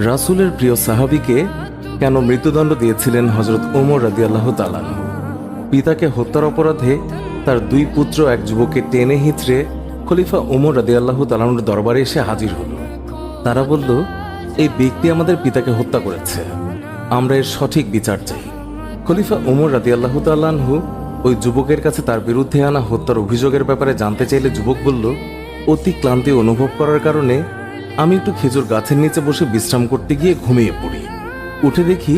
রাসূলের প্রিয় সাহাবীকে কেন মৃত্যুদণ্ড দিয়েছিলেন হযরত ওমর রাদিয়াল্লাহু তাআলা আনহু? পিতাকে হত্যার অপরাধে তার দুই পুত্র এক যুবককে টেনে হিঁচড়ে খলিফা ওমর রাদিয়াল্লাহু তাআলা আনহুর দরবারে এসে হাজির হল। তারা বলল, এই ব্যক্তি আমাদের পিতাকে হত্যা করেছে, আমরা এর সঠিক বিচার চাই। খলিফা ওমর রাদিয়াল্লাহু তাআলা আনহু ওই যুবকের কাছে তার বিরুদ্ধে আনা হত্যার অভিযোগের ব্যাপারে জানতে চাইলে যুবক বলল, অতি ক্লান্তি অনুভব করার কারণে আমি একটু খেজুর গাছের নিচে বসে বিশ্রাম করতে গিয়ে ঘুমিয়ে পড়ি। উঠে দেখি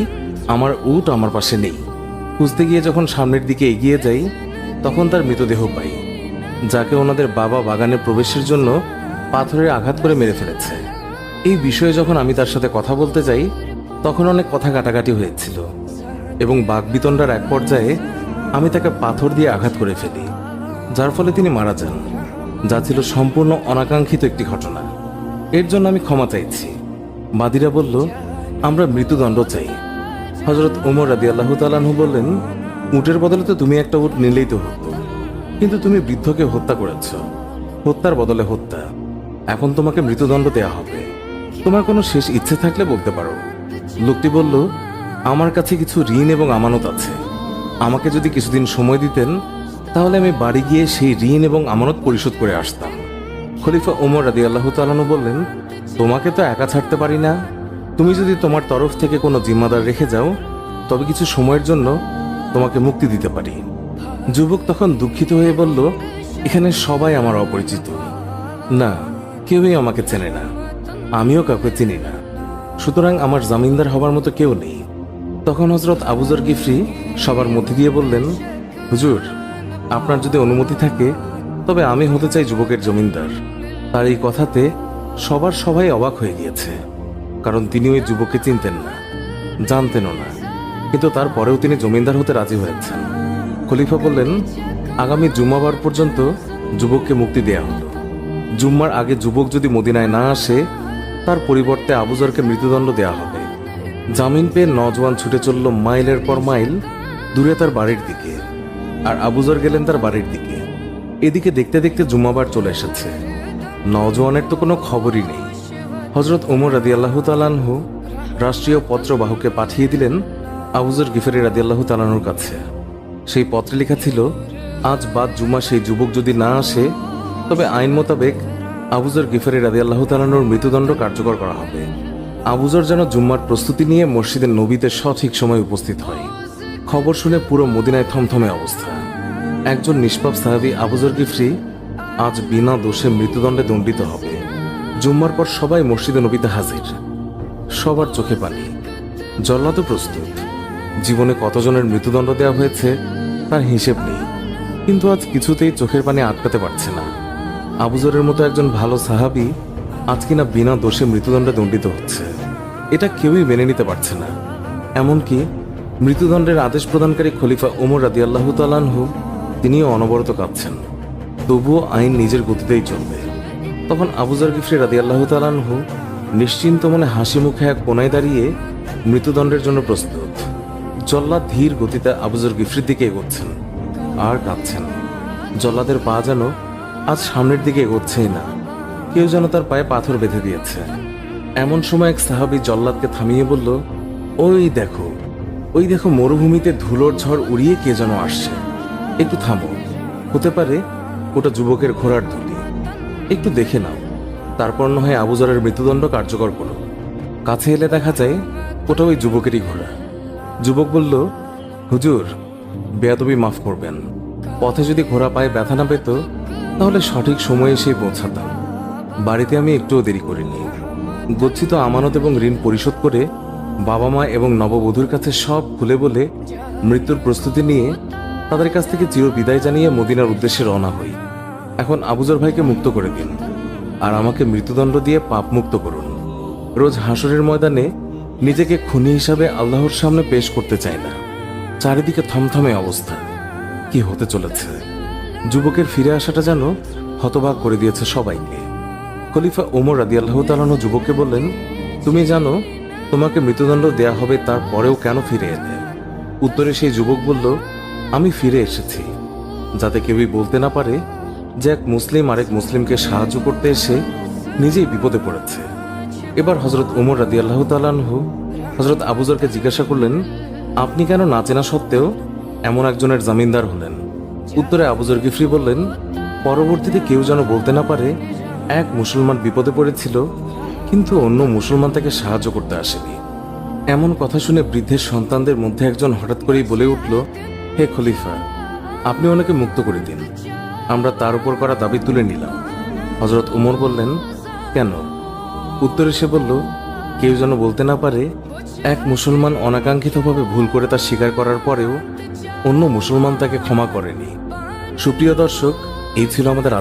আমার উট আমার পাশে নেই। খুঁজতে গিয়ে যখন সামনের দিকে এগিয়ে যাই তখন তার মৃতদেহ পাই, যাকে ওনাদের বাবা বাগানে প্রবেশের জন্য পাথরের আঘাত করে মেরে ফেলেছে। এই বিষয়ে যখন আমি তার সাথে কথা বলতে যাই তখন অনেক কথা কাটাকাটি হয়েছিল এবং বাকবিতণ্ডার এক পর্যায়ে আমি তাকে পাথর দিয়ে আঘাত করে ফেলি, যার ফলে তিনি মারা যান, যা ছিল সম্পূর্ণ অনাকাঙ্ক্ষিত একটি ঘটনা। এর জন্য আমি ক্ষমা চাইছি। বাদীরা বলল, আমরা মৃত্যুদণ্ড চাই। হযরত ওমর রাদিয়াল্লাহু তাআলা আনহু বললেন, উটের বদলে তো তুমি একটা উট নিলেই তো হতো, কিন্তু তুমি বৃদ্ধকে হত্যা করেছ, হত্যার বদলে হত্যা। এখন তোমাকে মৃত্যুদণ্ড দেয়া হবে। তোমার কোনো শেষ ইচ্ছে থাকলে বলতে পারো। লোকটি বলল, আমার কাছে কিছু ঋণ এবং আমানত আছে। আমাকে যদি কিছুদিন সময় দিতেন তাহলে আমি বাড়ি গিয়ে সেই ঋণ এবং আমানত পরিশোধ করে আসতাম। খলিফা ওমর রাদিয়াল্লাহু তাআলা আনহু বললেন, তোমাকে তো একা ছাড়তে পারি না। তুমি যদি তোমার তরফ থেকে কোনো জিম্মাদার রেখে যাও তবে কিছু সময়ের জন্য তোমাকে মুক্তি দিতে পারি। যুবক তখন দুঃখিত হয়ে বলল, এখানে সবাই আমার অপরিচিত, না কেউই আমাকে চেনে না, আমিও কাউকে চিনি না, সুতরাং আমার জামিনদার হবার মতো কেউ নেই। তখন হযরত আবু যর গিফরি সবার মধ্যে দিয়ে বললেন, হুজুর, আপনার যদি অনুমতি থাকে তবে আমি হতে চাই যুবকের জমিনদার। তার এই কথাতে সবাই অবাক হয়ে গিয়েছে, কারণ তিনি ওই যুবককে চিনতেন না, জানতেনও না, কিন্তু তারপরেও তিনি জমিনদার হতে রাজি হয়েছেন। খলিফা বললেন, আগামী জুম্মাবার পর্যন্ত যুবককে মুক্তি দেয়া হলো। জুম্মার আগে যুবক যদি মদিনায় না আসে তার পরিবর্তে আবু যরকে মৃত্যুদণ্ড দেয়া হবে। জামিন পেয়ে নওজোয়ান ছুটে চলল মাইলের পর মাইল দূরে তার বাড়ির দিকে, আর আবু যর গেলেন তার বাড়ির দিকে। এদিকে দেখতে দেখতে জুম্মাবার চলে এসেছে। নওজোয়ানের তো কোনো খবরই নেই। হযরত ওমর রাদিয়াল্লাহু তাআলা আনহু রাষ্ট্রীয় পত্রবাহকে পাঠিয়ে দিলেন আবু যর গিফরি রাদিয়াল্লাহু তাআলা আনহুর কাছে। সেই পত্রে লেখা ছিল, আজ বাদ জুমা সেই যুবক যদি না আসে তবে আইন মোতাবেক আবু যর গিফরি রাদিয়াল্লাহু তাআলা আনহুর মৃত্যুদণ্ড কার্যকর করা হবে। আবু যর যেন জুম্মার প্রস্তুতি নিয়ে মসজিদের নবীতে সঠিক সময় উপস্থিত হয়। খবর শুনে পুরো মদিনায় থমথমে অবস্থা। একজন নিষ্পাপ সাহাবী আবু যর গিফরি আজ বিনা দোষে মৃত্যুদণ্ডে দণ্ডিত হবে। জুম্মার পর সবাই মসজিদে নবীতে হাজির, সবার চোখে পানি। জল্লাদও প্রস্তুত। জীবনে কতজনের মৃত্যুদণ্ড দেওয়া হয়েছে তার হিসেব নেই, কিন্তু আজ কিছুতেই চোখের পানি আটকাতে পারছে না। আবু যরের মতো একজন ভালো সাহাবী আজ কিনা বিনা দোষে মৃত্যুদণ্ডে দণ্ডিত হচ্ছে, এটা কেউই মেনে নিতে পারছে না। এমনকি মৃত্যুদণ্ডের আদেশ প্রদানকারী খলিফা ওমর রাদিয়াল্লাহু তাআলা আনহু তিনিও অনবরত কাঁদছেন, তবুও আইন নিজের গতিতেই চলবে। তখন আবু যর গিফরি রাদিয়াল্লাহু তাআলা আনহু নিশ্চিন্ত মনে হাসি মুখে এক কোনায় দাঁড়িয়ে মৃত্যুদণ্ডের জন্য প্রস্তুত। জল্লাদ ধীর গতিতে আবু যর গিফরির দিকে এগোচ্ছেন আর কাঁদছেন। জল্লাদের পা যেন আজ সামনের দিকে এগোচ্ছেই না, কেউ যেন তার পায়ে পাথর বেঁধে দিয়েছে। এমন সময় এক সাহাবী জল্লাদকে থামিয়ে বলল, ওই দেখো মরুভূমিতে ধুলোর ঝড় উড়িয়ে কে যেন আসছে, একটু থামো, হতে পারে ওটা যুবকের ঘোড়ার ধুলি, একটু দেখে নাও, তারপর না হয় আবু যরের মৃত্যুদণ্ড কার্যকর করো। কাছে এলে দেখা যায় ওটা ওই যুবকেরই ঘোড়া। যুবক বলল, হুজুর, বেয়াদবি মাফ করবেন, পথে যদি ঘোড়া পায়ে ব্যথা না পেত তাহলে সঠিক সময়ে এসে পৌঁছাতাম। বাড়িতে আমি একটুও দেরি করিনি। গচ্ছিত আমানত এবং ঋণ পরিশোধ করে বাবা মা এবং নববধূর কাছে সব খুলে বলে মৃত্যুর প্রস্তুতি নিয়ে তাদের কাছ থেকে চির বিদায় জানিয়ে মদিনার উদ্দেশ্যে রওনা হই। এখন আবু যর ভাইকে মুক্ত করে দিন আর আমাকে মৃত্যুদণ্ড দিয়ে পাপ মুক্ত করুন। রোজ হাসরের ময়দানে নিজেকে খুনি হিসাবে আল্লাহর সামনে পেশ করতে চাই না। চারিদিকে থমথমে অবস্থা, কি হতে চলেছে? যুবকের ফিরে আসাটা যেন হতবাক করে দিয়েছে সবাইকে। খলিফা ওমর রাদিয়াল্লাহু তাআলা আনহু যুবককে বললেন, তুমি জানো তোমাকে মৃত্যুদণ্ড দেয়া হবে, তারপরেও কেন ফিরে এলে? উত্তরে সেই যুবক বলল, আমি ফিরে এসেছি যাতে কেউই বলতে না পারে যে এক মুসলিম আরেক মুসলিমকে সাহায্য করতে এসে নিজেই বিপদে পড়েছে। এবার হজরত ওমর রাদিয়াল্লাহু তাআলা আনহু হজরত আবু যরকে জিজ্ঞাসা করলেন, আপনি কেন না চেনা সত্ত্বেও এমন একজনের জামিনদার হলেন? উত্তরে আবু যর গিফরি বললেন, পরবর্তীতে কেউ যেন বলতে না পারে এক মুসলমান বিপদে পড়েছিল, কিন্তু অন্য মুসলমান তাকে সাহায্য করতে আসেনি। এমন কথা শুনে বৃদ্ধের সন্তানদের মধ্যে একজন হঠাৎ করেই বলে উঠল, হে খলিফা, আপনি ওনাকে মুক্ত করে দিন, আমরা তার উপর করা দাবি তুলে নিলাম। হজরত উমর বললেন, কেন? উত্তরে সে বলল, কেউ যেন বলতে না পারে এক মুসলমান অনাকাঙ্ক্ষিতভাবে ভুল করে তা স্বীকার করার পরেও অন্য মুসলমান তাকে ক্ষমা করেনি। সুপ্রিয় দর্শক, এই ছিল আমাদের